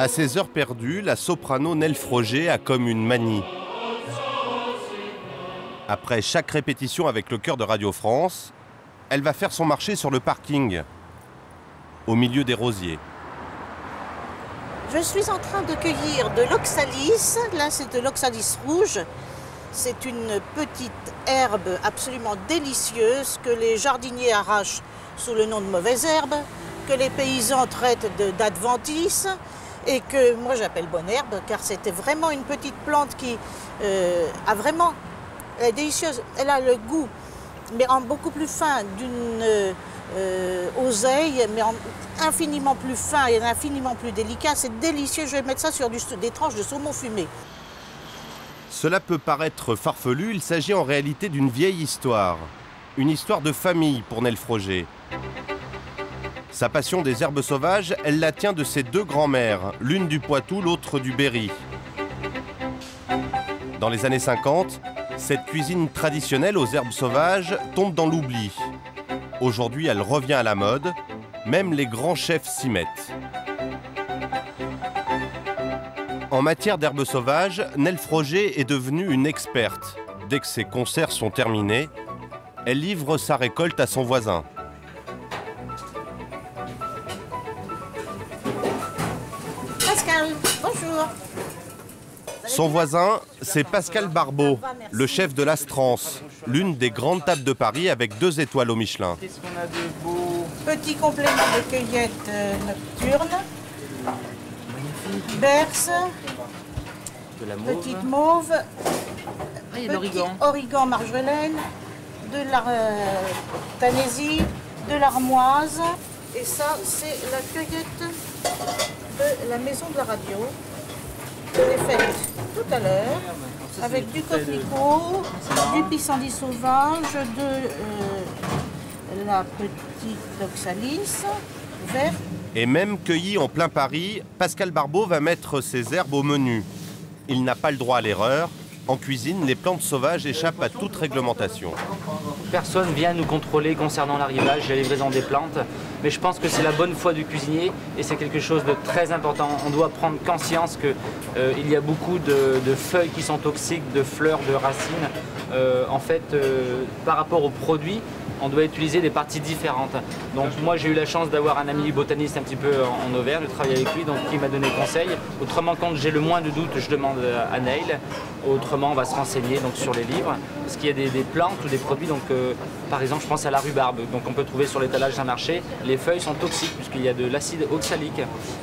À ses heures perdues, la soprano Nell Froger a comme une manie. Après chaque répétition avec le chœur de Radio France, elle va faire son marché sur le parking, au milieu des rosiers. Je suis en train de cueillir de l'oxalis. Là, c'est de l'oxalis rouge. C'est une petite herbe absolument délicieuse que les jardiniers arrachent sous le nom de mauvaise herbe, que les paysans traitent d'adventice et que moi j'appelle bonne herbe car c'était vraiment une petite plante qui a vraiment, elle est délicieuse. Elle a le goût, mais en beaucoup plus fin d'une oseille, mais infiniment plus fin et infiniment plus délicat. C'est délicieux. Je vais mettre ça sur des tranches de saumon fumé. Cela peut paraître farfelu, il s'agit en réalité d'une vieille histoire. Une histoire de famille pour Nell Froger. Sa passion des herbes sauvages, elle la tient de ses deux grands-mères, l'une du Poitou, l'autre du Berry. Dans les années 50, cette cuisine traditionnelle aux herbes sauvages tombe dans l'oubli. Aujourd'hui, elle revient à la mode, même les grands chefs s'y mettent. En matière d'herbes sauvages, Nell Froger est devenue une experte. Dès que ses concerts sont terminés, elle livre sa récolte à son voisin. Pascal, bonjour. Son voisin, c'est Pascal Barbeau, le chef de l'Astrance, l'une des grandes tables de Paris avec 2 étoiles au Michelin. Qu'est-ce qu'on a de beau? Petit complément de cueillette nocturne. Berce. De la mauve. Petite mauve. Ah, il y a de l'origan. Origan marjolaine. De la tanésie. De l'armoise. Et ça, c'est la cueillette de la maison de la radio. Je l'ai faite tout à l'heure, avec du coquelicot, du pissenlit sauvage, de la petite oxalis verte. Et même cueilli en plein Paris, Pascal Barbeau va mettre ses herbes au menu. Il n'a pas le droit à l'erreur. En cuisine, les plantes sauvages échappent à toute réglementation. Personne vient nous contrôler concernant l'arrivage et la livraison des plantes, mais je pense que c'est la bonne foi du cuisinier et c'est quelque chose de très important. On doit prendre conscience qu'il y a beaucoup de feuilles qui sont toxiques, de fleurs, de racines. En fait, par rapport aux produits, on doit utiliser des parties différentes. Donc moi j'ai eu la chance d'avoir un ami botaniste un petit peu en Auvergne, de travailler avec lui, donc qui m'a donné conseil. Autrement, quand j'ai le moins de doute, je demande à Neil. Autrement, on va se renseigner donc, sur les livres. Parce qu'il y a des plantes ou des produits, donc, par exemple je pense à la rhubarbe, donc on peut trouver sur l'étalage d'un marché. Les feuilles sont toxiques puisqu'il y a de l'acide oxalique.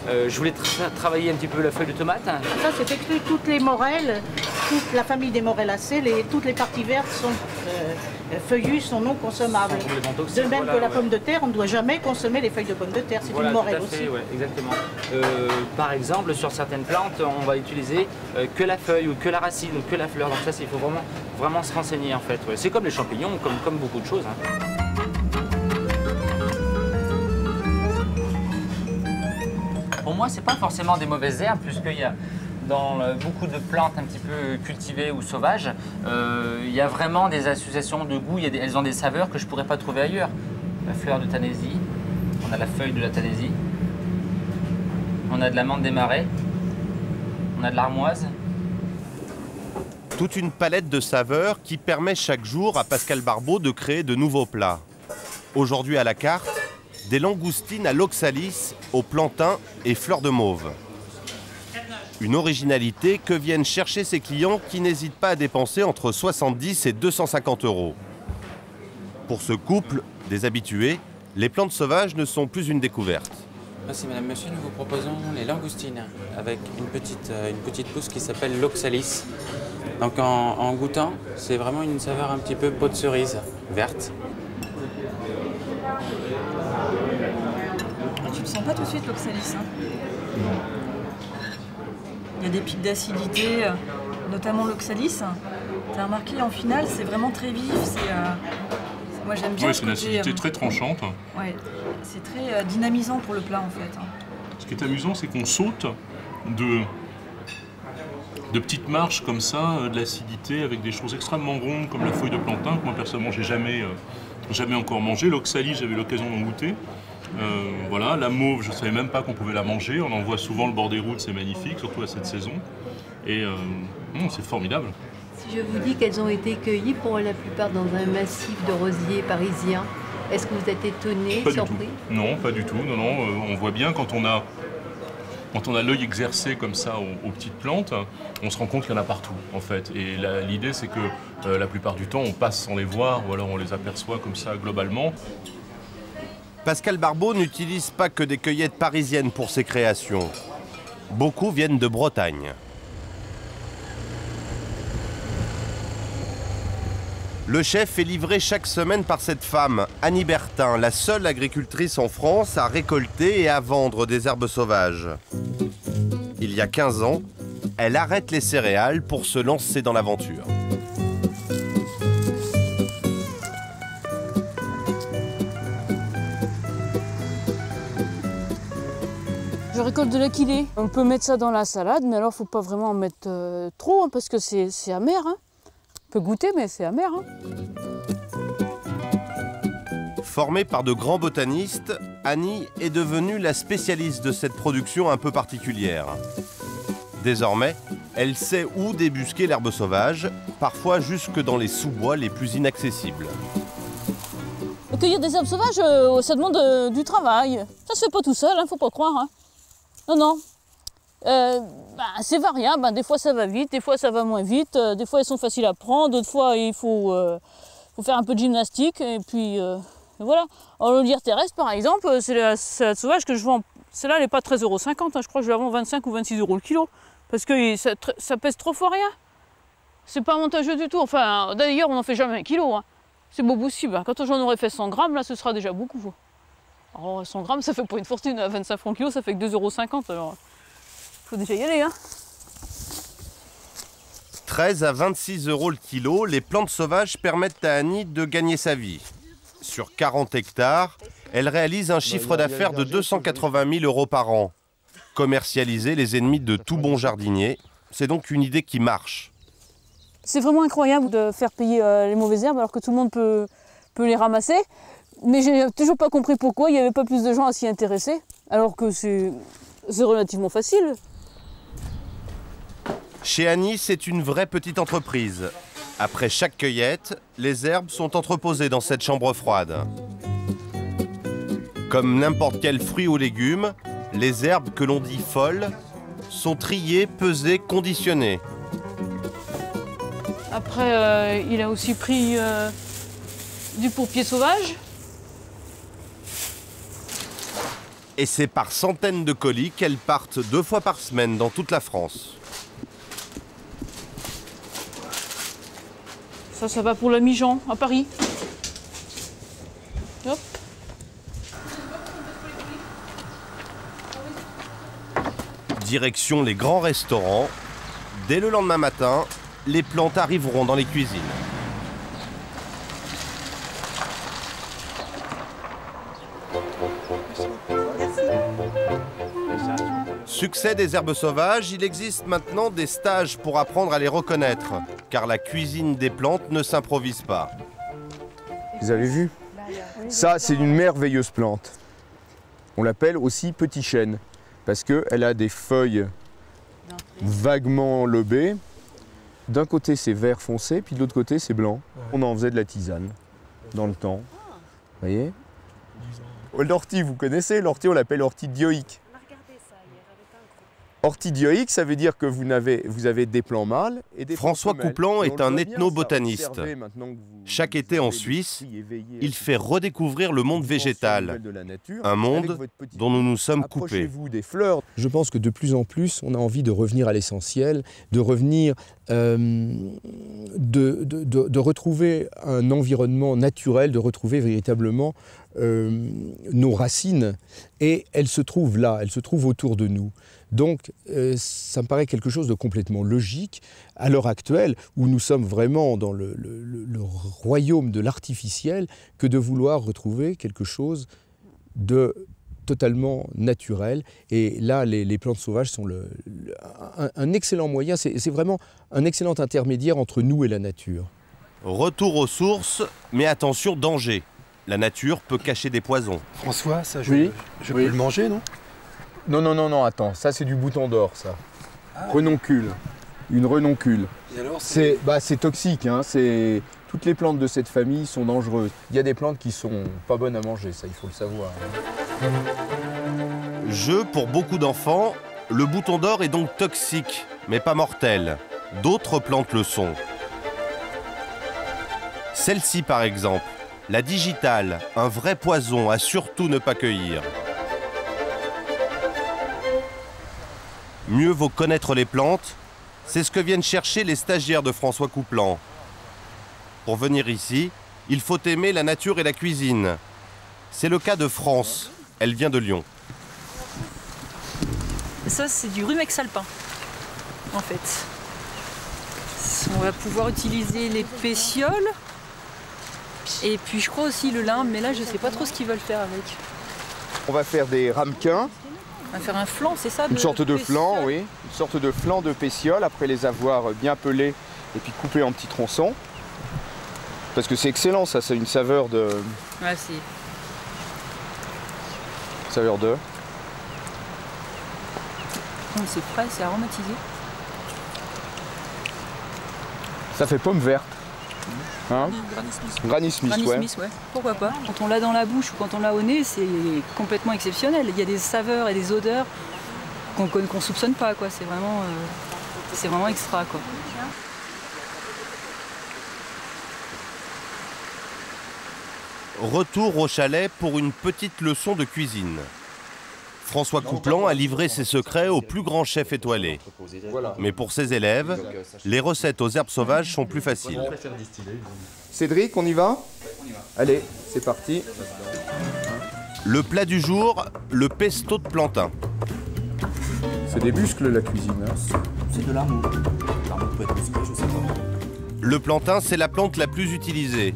Je voulais travailler un petit peu la feuille de tomate. Ça c'est exclu toutes les morelles, toute la famille des morellacées, toutes les parties vertes sont feuillues, sont non consommables. De même que la pomme de terre, on ne doit jamais consommer les feuilles de pomme de terre, c'est une morelle aussi. Ouais, exactement. Par exemple, sur certaines plantes, on va utiliser que la feuille ou que la racine ou que la fleur. Donc ça, il faut vraiment se renseigner en fait. Ouais. C'est comme les champignons, comme beaucoup de choses. Pour moi, c'est pas forcément des mauvaises herbes, puisqu'il y a dans beaucoup de plantes un petit peu cultivées ou sauvages, il y a vraiment des associations de goût, elles ont des saveurs que je ne pourrais pas trouver ailleurs. La fleur de tanésie, on a la feuille de la tanésie, on a de la menthe des marais, on a de l'armoise. Toute une palette de saveurs qui permet chaque jour à Pascal Barbeau de créer de nouveaux plats. Aujourd'hui à la carte, des langoustines à l'oxalis, au plantain et fleurs de mauve. Une originalité que viennent chercher ses clients qui n'hésitent pas à dépenser entre 70 et 250 €. Pour ce couple, des habitués, les plantes sauvages ne sont plus une découverte. Merci madame, monsieur, nous vous proposons les langoustines avec une petite pousse qui s'appelle l'oxalis. Donc en goûtant, c'est vraiment une saveur un petit peu peau de cerise verte. Tu ne sens pas tout de suite l'oxalis, hein? Il y a des pics d'acidité, notamment l'oxalis. Tu as remarqué, en finale, c'est vraiment très vif. Moi, j'aime bien. Oui, c'est une acidité très tranchante. Ouais, c'est très dynamisant pour le plat, en fait. Ce qui est amusant, c'est qu'on saute de petites marches comme ça, de l'acidité, avec des choses extrêmement rondes, comme la feuille de plantain, que moi, personnellement, j'ai jamais encore mangé. L'oxalis, j'avais l'occasion d'en goûter. Voilà, la mauve, je ne savais même pas qu'on pouvait la manger. On en voit souvent le bord des routes, c'est magnifique, surtout à cette saison. Et c'est formidable. Si je vous dis qu'elles ont été cueillies pour la plupart dans un massif de rosiers parisiens, est-ce que vous êtes étonné, surpris? Non, pas du tout. Non, on voit bien quand on a l'œil exercé comme ça aux petites plantes, on se rend compte qu'il y en a partout en fait. Et l'idée c'est que la plupart du temps on passe sans les voir ou alors on les aperçoit comme ça globalement. Pascal Barbeau n'utilise pas que des cueillettes parisiennes pour ses créations. Beaucoup viennent de Bretagne. Le chef est livré chaque semaine par cette femme, Annie Bertin, la seule agricultrice en France à récolter et à vendre des herbes sauvages. Il y a 15 ans, elle arrête les céréales pour se lancer dans l'aventure. Je récolte de l'aquilée. On peut mettre ça dans la salade, mais alors il ne faut pas vraiment en mettre trop, hein, parce que c'est amer. Hein. On peut goûter, mais c'est amer. Hein. Formée par de grands botanistes, Annie est devenue la spécialiste de cette production un peu particulière. Désormais, elle sait où débusquer l'herbe sauvage, parfois jusque dans les sous-bois les plus inaccessibles. Cueillir des herbes sauvages, ça demande du travail. Ça se fait pas tout seul, hein, faut pas croire. Hein. Non. C'est variable, hein. Des fois ça va vite, des fois ça va moins vite, des fois elles sont faciles à prendre, d'autres fois il faut faire un peu de gymnastique et puis voilà. Alors le lierre terrestre par exemple, c'est la salade sauvage que je vends, celle-là elle n'est pas 13,50 €, hein. Je crois que je la vends 25 ou 26 € le kilo, parce que ça pèse 3 fois rien. C'est pas avantageux du tout, enfin d'ailleurs on n'en fait jamais 1 kilo, hein. C'est beau possible, hein. Quand j'en aurais fait 100 grammes, là ce sera déjà beaucoup. Alors 100 grammes ça fait pas une fortune, à 25 francs le kilo ça fait que 2,50 €, alors faut déjà y aller, hein. 13 à 26 € le kilo, les plantes sauvages permettent à Annie de gagner sa vie. Sur 40 hectares, elle réalise un chiffre d'affaires de 280 000 € par an. Commercialiser les ennemis de tout bon jardinier, c'est donc une idée qui marche. C'est vraiment incroyable de faire payer les mauvaises herbes alors que tout le monde peut les ramasser. Mais j'ai toujours pas compris pourquoi il n'y avait pas plus de gens à s'y intéresser, alors que c'est relativement facile. Chez Annie, c'est une vraie petite entreprise. Après chaque cueillette, les herbes sont entreposées dans cette chambre froide. Comme n'importe quel fruit ou légume, les herbes que l'on dit folles sont triées, pesées, conditionnées. Après, il a aussi pris du pourpier sauvage. Et c'est par centaines de colis qu'elles partent 2 fois par semaine dans toute la France. Ça va pour la Mijan, à Paris. Hop. Direction les grands restaurants. Dès le lendemain matin, les plantes arriveront dans les cuisines. Succès des herbes sauvages, il existe maintenant des stages pour apprendre à les reconnaître, car la cuisine des plantes ne s'improvise pas. Vous avez vu? Ça, c'est une merveilleuse plante. On l'appelle aussi petit chêne, parce qu'elle a des feuilles vaguement lobées. D'un côté, c'est vert foncé, puis de l'autre côté, c'est blanc. On en faisait de la tisane dans le temps. Vous voyez? L'ortie, vous connaissez? L'ortie, on l'appelle ortie dioïque. Ortie dioïque, ça veut dire que vous avez des plants mâles et des François femelles. Couplan est un ethnobotaniste. Observez maintenant que vous Chaque été en avez Suisse, l'esprit éveillé, il fait redécouvrir le monde végétal, de la nature, un monde avec votre petit dont nous nous sommes coupés. Approchez-vous des fleurs. Je pense que de plus en plus, on a envie de revenir à l'essentiel, de revenir, de retrouver un environnement naturel, de retrouver véritablement nos racines. Et elles se trouvent là, elles se trouvent autour de nous. Donc, ça me paraît quelque chose de complètement logique à l'heure actuelle, où nous sommes vraiment dans le royaume de l'artificiel, que de vouloir retrouver quelque chose de totalement naturel. Et là, les plantes sauvages sont un excellent moyen, c'est vraiment un excellent intermédiaire entre nous et la nature. Retour aux sources, mais attention, danger. La nature peut cacher des poisons. François, ça je Oui. peux le manger, non? Non, attends, ça c'est du bouton d'or, ça. Renoncule. Une renoncule. Et alors, C'est toxique, hein, toutes les plantes de cette famille sont dangereuses. Il y a des plantes qui sont pas bonnes à manger, ça il faut le savoir. Jeu pour beaucoup d'enfants, le bouton d'or est donc toxique, mais pas mortel. D'autres plantes le sont. Celle-ci par exemple, la digitale, un vrai poison à surtout ne pas cueillir. Mieux vaut connaître les plantes, c'est ce que viennent chercher les stagiaires de François Couplan. Pour venir ici, il faut aimer la nature et la cuisine. C'est le cas de France, elle vient de Lyon. Ça, c'est du rumex alpin, en fait. On va pouvoir utiliser les pétioles. Et puis je crois aussi le lin, mais là je sais pas trop ce qu'ils veulent faire avec. On va faire des ramequins. On va faire un flan, c'est ça? Une sorte de flan, oui. Une sorte de flan de pétiole, après les avoir bien pelés et puis coupés en petits tronçons. Parce que c'est excellent, ça, c'est une saveur de... Ouais, c'est... Saveur de... C'est frais, c'est aromatisé. Ça fait pomme verte. Hein? Granny Smith, Granny ouais. Smith, ouais. Pourquoi pas? Quand on l'a dans la bouche ou quand on l'a au nez, c'est complètement exceptionnel. Il y a des saveurs et des odeurs qu'on soupçonne pas, quoi. C'est vraiment extra, quoi. Retour au chalet pour une petite leçon de cuisine. François Couplan a livré ses secrets au plus grand chef étoilé. Mais pour ses élèves, les recettes aux herbes sauvages sont plus faciles. Cédric, on y va? Allez, c'est parti. Le plat du jour, le pesto de plantain. C'est des muscles, la cuisine. Hein. C'est de l'amour. L'amour peut être musclé, je sais pas. Le plantain, c'est la plante la plus utilisée.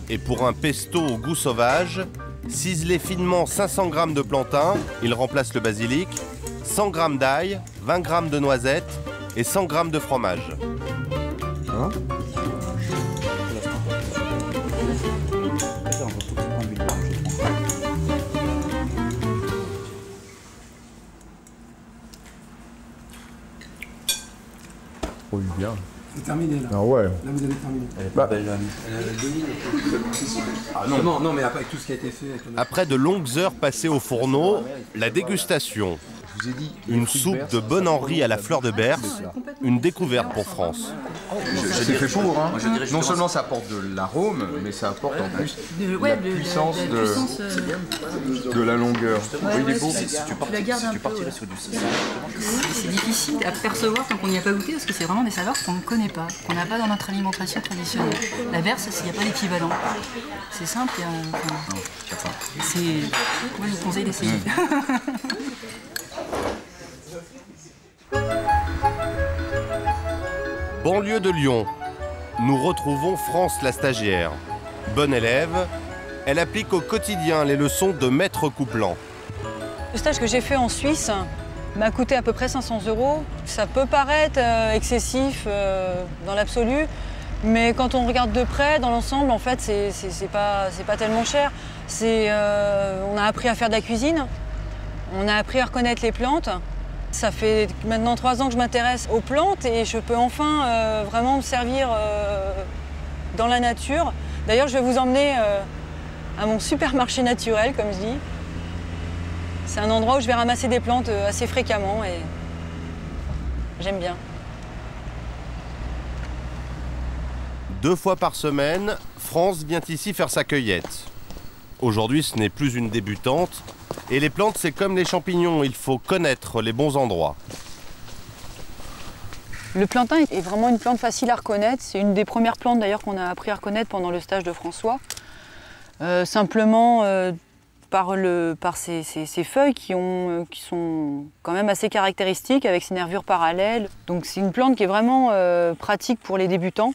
Et pour un pesto au goût sauvage, ciselez finement 500 g de plantain, il remplace le basilic, 100 g d'ail, 20 g de noisettes et 100 g de fromage. Hein? Oh, bien. C'est terminé là. Ah ouais. Là vous avez terminé. Elle est pas belle, l'ami. Ah non, mais avec tout ce qui a été fait. Après de longues heures passées au fourneau, la dégustation. Je vous ai dit, Une soupe de bon Henri à la fleur de berce, une découverte pour France. c'est fait pour, hein. Non seulement ça apporte de l'arôme, mais ça apporte en plus la puissance de la longueur. Oui, il est beau. Tu partirais sur du c'est difficile à percevoir tant qu'on n'y a pas goûté parce que c'est vraiment des saveurs qu'on ne connaît pas, qu'on n'a pas dans notre alimentation traditionnelle. La berce, il n'y a pas d'équivalent. C'est simple, c'est... Moi, je vous conseille d'essayer. Banlieue de Lyon, nous retrouvons France la stagiaire. Bonne élève, elle applique au quotidien les leçons de Maître Couplan. Le stage que j'ai fait en Suisse m'a coûté à peu près 500 €. Ça peut paraître excessif dans l'absolu, mais quand on regarde de près, dans l'ensemble, en fait, c'est pas tellement cher. On a appris à faire de la cuisine, on a appris à reconnaître les plantes. Ça fait maintenant 3 ans que je m'intéresse aux plantes et je peux enfin vraiment me servir dans la nature. D'ailleurs, je vais vous emmener à mon supermarché naturel, comme je dis. C'est un endroit où je vais ramasser des plantes assez fréquemment et j'aime bien. 2 fois par semaine, France vient ici faire sa cueillette. Aujourd'hui, ce n'est plus une débutante. Et les plantes, c'est comme les champignons, il faut connaître les bons endroits. Le plantain est vraiment une plante facile à reconnaître. C'est une des premières plantes d'ailleurs qu'on a appris à reconnaître pendant le stage de François. Simplement par ses feuilles qui sont quand même assez caractéristiques avec ses nervures parallèles. Donc c'est une plante qui est vraiment pratique pour les débutants.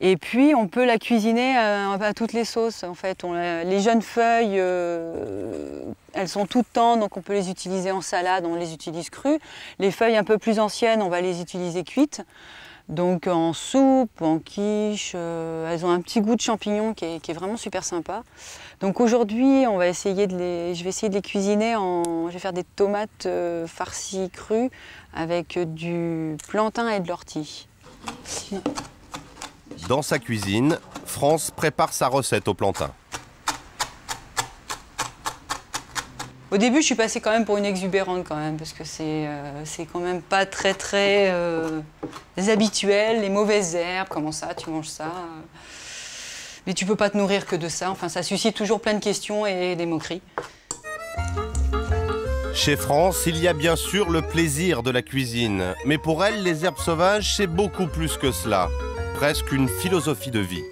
Et puis on peut la cuisiner à toutes les sauces en fait. Les jeunes feuilles, elles sont toutes tendres, donc on peut les utiliser en salade, on les utilise crues. Les feuilles un peu plus anciennes, on va les utiliser cuites. Donc en soupe, en quiche, elles ont un petit goût de champignon qui est vraiment super sympa. Donc aujourd'hui, je vais essayer de les cuisiner je vais faire des tomates farcies crues avec du plantain et de l'ortie. Dans sa cuisine, France prépare sa recette au plantain. Au début, je suis passée quand même pour une exubérante quand même, parce que c'est quand même pas très habituel, les mauvaises herbes, comment ça, tu manges ça. Mais tu peux pas te nourrir que de ça, enfin ça suscite toujours plein de questions et des moqueries. Chez France, il y a bien sûr le plaisir de la cuisine, mais pour elle, les herbes sauvages, c'est beaucoup plus que cela, presque une philosophie de vie.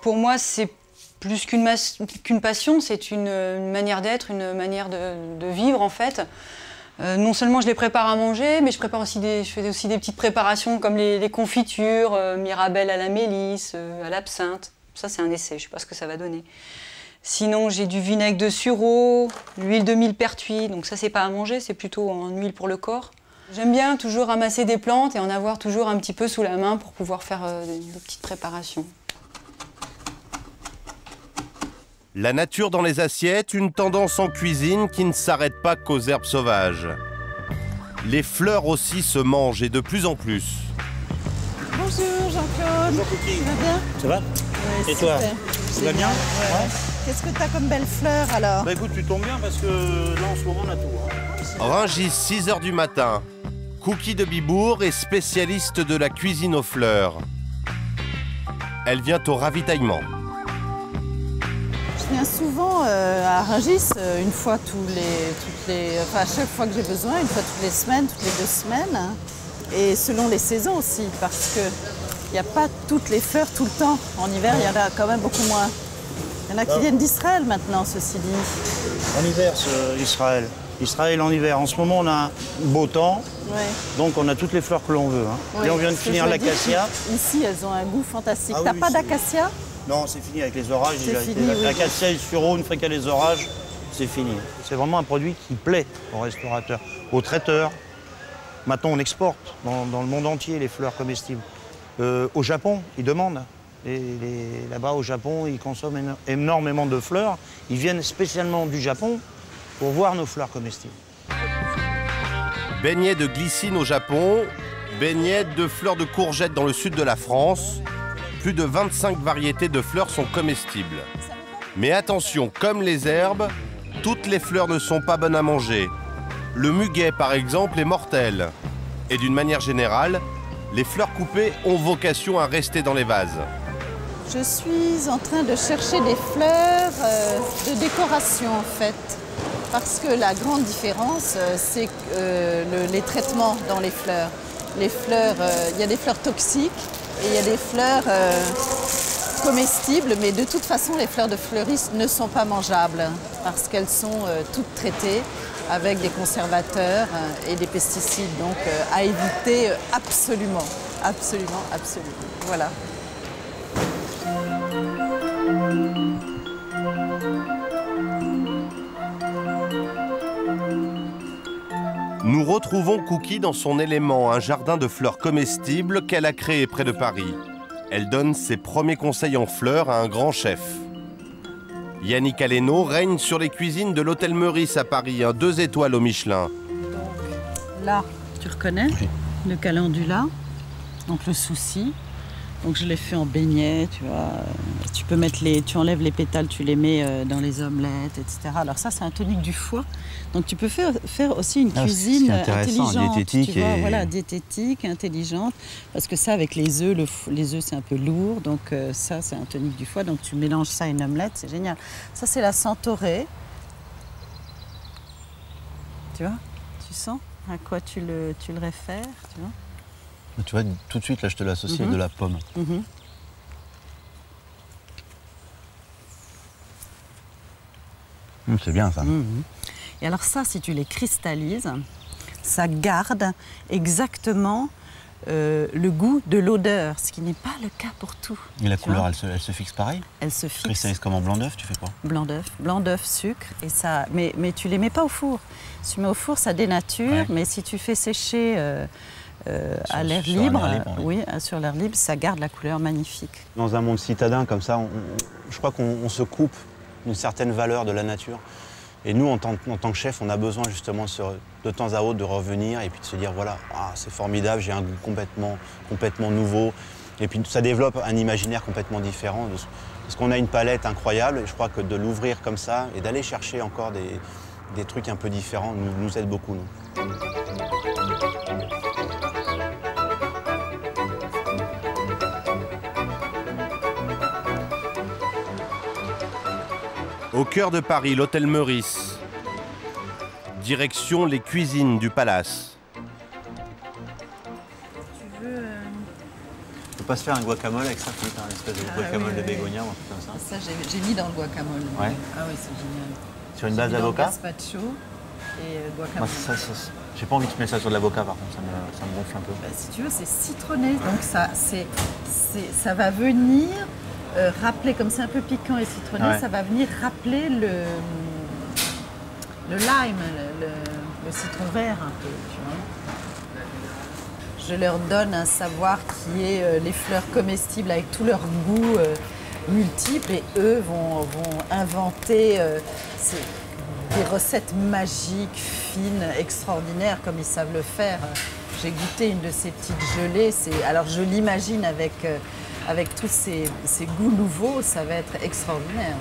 Pour moi, c'est plus qu'une passion, c'est une manière d'être, une manière de vivre en fait. Non seulement je les prépare à manger, mais je fais aussi des petites préparations comme les confitures, mirabelle à la mélisse, à l'absinthe. Ça c'est un essai, je sais pas ce que ça va donner. Sinon j'ai du vinaigre de sureau, l'huile de millepertuis, donc ça c'est pas à manger, c'est plutôt en huile pour le corps. J'aime bien toujours ramasser des plantes et en avoir toujours un petit peu sous la main pour pouvoir faire des petites préparations. La nature dans les assiettes, une tendance en cuisine qui ne s'arrête pas qu'aux herbes sauvages. Les fleurs aussi se mangent et de plus en plus. Bonjour Jean-Claude. Bonjour Cookie. Ça va bien? Ça va? Ouais, et toi? Super. Ça va bien? Ouais. Qu'est-ce que tu as comme belles fleurs alors? Bah écoute, tu tombes bien parce que là en ce moment on a tout. Rungis, 6 h du matin. Cookie de Bibourg est spécialiste de la cuisine aux fleurs. Elle vient au ravitaillement. Je viens souvent à Rungis une fois à chaque fois que j'ai besoin, une fois toutes les semaines, toutes les 2 semaines. Hein. Et selon les saisons aussi, parce qu'il n'y a pas toutes les fleurs tout le temps. En hiver, il y en a quand même beaucoup moins. Il y en a qui viennent d'Israël maintenant, ceci dit. En hiver, Israël. Israël en hiver. En ce moment, on a un beau temps, donc on a toutes les fleurs que l'on veut. Hein. Ouais, et on vient de finir l'acacia. Ici, elles ont un goût fantastique. Ah, T'as oui, pas d'acacia? Non, c'est fini avec les orages. Fini, L'acacia et le sureau, une fois qu'il y a les orages, c'est fini. C'est vraiment un produit qui plaît aux restaurateurs, aux traiteurs. Maintenant, on exporte dans le monde entier les fleurs comestibles. Au Japon, ils demandent. Là-bas, au Japon, ils consomment énormément de fleurs. Ils viennent spécialement du Japon pour voir nos fleurs comestibles. Beignets de glycine au Japon, beignets de fleurs de courgettes dans le sud de la France. Plus de 25 variétés de fleurs sont comestibles. Mais attention, comme les herbes, toutes les fleurs ne sont pas bonnes à manger. Le muguet, par exemple, est mortel. Et d'une manière générale, les fleurs coupées ont vocation à rester dans les vases. Je suis en train de chercher des fleurs de décoration, en fait. Parce que la grande différence, c'est les traitements dans les fleurs. Les fleurs, il y a des fleurs toxiques et il y a des fleurs comestibles, mais de toute façon, les fleurs de fleuristes ne sont pas mangeables parce qu'elles sont toutes traitées avec des conservateurs et des pesticides. Donc, à éviter absolument, absolument, absolument. Voilà. Nous retrouvons Cookie dans son élément, un jardin de fleurs comestibles qu'elle a créé près de Paris. Elle donne ses premiers conseils en fleurs à un grand chef. Yannick Aleno règne sur les cuisines de l'hôtel Meurice à Paris, un 2 étoiles au Michelin. Donc, là, tu reconnais le calendula, donc le souci. Donc je l'ai fait en beignet, tu vois. Tu peux mettre tu enlèves les pétales, tu les mets dans les omelettes, etc. Alors ça, c'est un tonique du foie. Donc tu peux faire aussi une cuisine intelligente, diététique, tu vois, voilà, diététique, intelligente. Parce que ça, avec les œufs, les œufs c'est un peu lourd. Donc ça, c'est un tonique du foie. Donc tu mélanges ça à une omelette, c'est génial. Ça, c'est la centaurée. Tu vois, tu sens à quoi tu le réfères, tu vois. Tu vois, tout de suite, là, je te l'associe avec de la pomme. C'est bien, ça. Et alors ça, si tu les cristallises, ça garde exactement le goût de l'odeur, ce qui n'est pas le cas pour tout. Et la couleur, elle se fixe pareil? Elle se fixe. Cristallise comme en blanc d'œuf, tu fais quoi? Blanc d'œuf, sucre, et ça. Mais tu les mets pas au four. Si tu mets au four, ça dénature, mais si tu fais sécher à l'air libre, oui, sur l'air libre, ça garde la couleur magnifique. Dans un monde citadin comme ça, je crois qu'on se coupe d'une certaine valeur de la nature. Et nous, en tant que chef, on a besoin justement de temps à autre de revenir et puis de se dire voilà, c'est formidable, j'ai un goût complètement nouveau. Et puis ça développe un imaginaire complètement différent. Parce qu'on a une palette incroyable et je crois que de l'ouvrir comme ça et d'aller chercher encore des trucs un peu différents nous aide beaucoup. Nous. Au cœur de Paris, l'hôtel Meurice. Direction les cuisines du palace. Tu veux... On peut pas se faire un guacamole avec ça, Philippe, un espèce de guacamole de bégonia ou un truc comme ça. Ça, j'ai mis dans le guacamole. Ouais. Ah oui, c'est génial. Sur une base d'avocat? Gazpacho et guacamole. Moi, j'ai pas envie de mettre ça sur de l'avocat, par contre, ça me gonfle un peu. Bah, si tu veux, c'est citronné, donc ça va venir rappeler, comme c'est un peu piquant et citronné, ça va venir rappeler le lime, le citron vert un peu, tu vois. Je leur donne un savoir qui est les fleurs comestibles avec tous leurs goûts multiples et eux vont inventer des recettes magiques, fines, extraordinaires comme ils savent le faire. J'ai goûté une de ces petites gelées, alors je l'imagine avec tous ces goûts nouveaux, ça va être extraordinaire.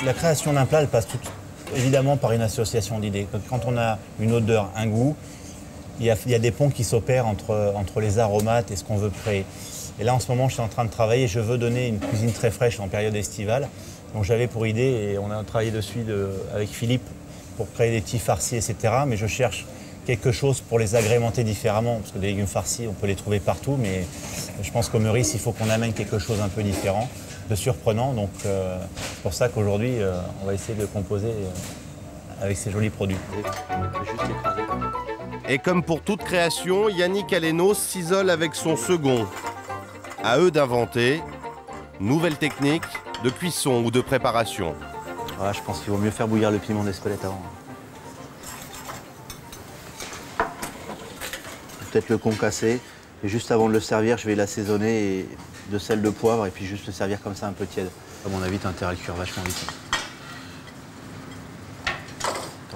La création d'un plat, elle passe évidemment par une association d'idées. Quand on a une odeur, un goût, il y a des ponts qui s'opèrent entre les aromates et ce qu'on veut créer. Et là, en ce moment, je suis en train de travailler. Je veux donner une cuisine très fraîche en période estivale. Donc j'avais pour idée, et on a travaillé dessus avec Philippe pour créer des petits farcis, etc. Mais je cherche quelque chose pour les agrémenter différemment. Parce que des légumes farcis, on peut les trouver partout. Mais je pense qu'au Meurice, il faut qu'on amène quelque chose un peu différent, de surprenant. Donc c'est pour ça qu'aujourd'hui, on va essayer de composer avec ces jolis produits. Et comme pour toute création, Yannick Aleno s'isole avec son second. À eux d'inventer nouvelles techniques de cuisson ou de préparation. Ouais, je pense qu'il vaut mieux faire bouillir le piment d'Espelette avant. Peut-être le concasser. Et juste avant de le servir, je vais l'assaisonner de sel, de poivre et puis juste le servir comme ça un peu tiède. À mon avis, t'as intérêt à le cuire vachement vite.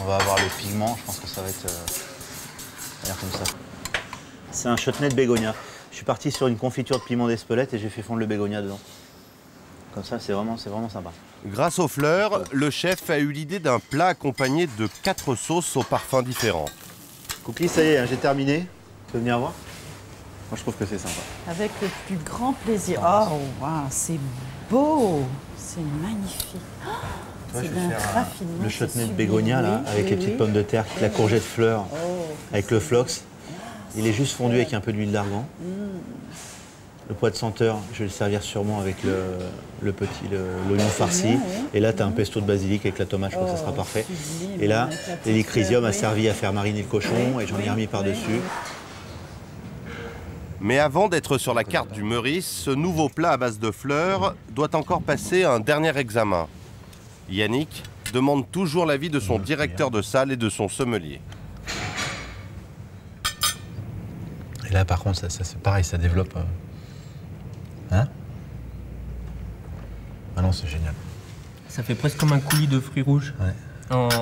On va avoir le pigment, je pense que ça va être comme ça. C'est un chutney de bégonia. Je suis parti sur une confiture de piment d'Espelette et j'ai fait fondre le bégonia dedans. Comme ça, c'est vraiment sympa. Grâce aux fleurs, le chef a eu l'idée d'un plat accompagné de 4 sauces aux parfums différents. Cookie, ça y est, j'ai terminé. Tu veux venir voir? Moi, je trouve que c'est sympa. Avec le plus grand plaisir. Oh, wow, c'est beau, c'est magnifique. Toi, je vais faire le chutney de bégonia, là, avec les petites pommes de terre, la courgette fleur, avec le flox. Il est juste fondu avec un peu d'huile d'argan. Le pois de senteur, je vais le servir sûrement avec l'oignon farci. Et là, tu as un pesto de basilic avec la tomate, je crois que ça sera parfait. Et là, l'hélicrysium a servi à faire mariner le cochon et j'en ai remis par-dessus. Mais avant d'être sur la carte du Meurice, ce nouveau plat à base de fleurs doit encore passer un dernier examen. Yannick demande toujours l'avis de son directeur de salle et de son sommelier. Et là, par contre, ça c'est pareil, ça développe... Hein? Ah non, c'est génial. Ça fait presque comme un coulis de fruits rouges. Ouais.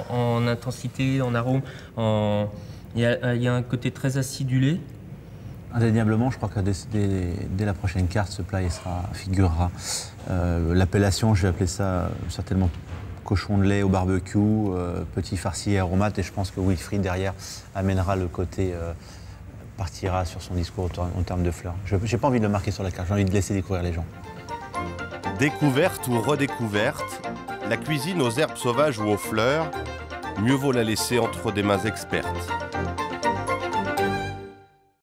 En intensité, en arôme. Il y a un côté très acidulé. Indéniablement, je crois que dès la prochaine carte, ce plat figurera. L'appellation, je vais appeler ça certainement cochon de lait au barbecue, petit farci et aromate. Et je pense que Wilfried, derrière, amènera le côté... partira sur son discours en termes de fleurs. Je n'ai pas envie de le marquer sur la carte, j'ai envie de laisser découvrir les gens. Découverte ou redécouverte, la cuisine aux herbes sauvages ou aux fleurs, mieux vaut la laisser entre des mains expertes.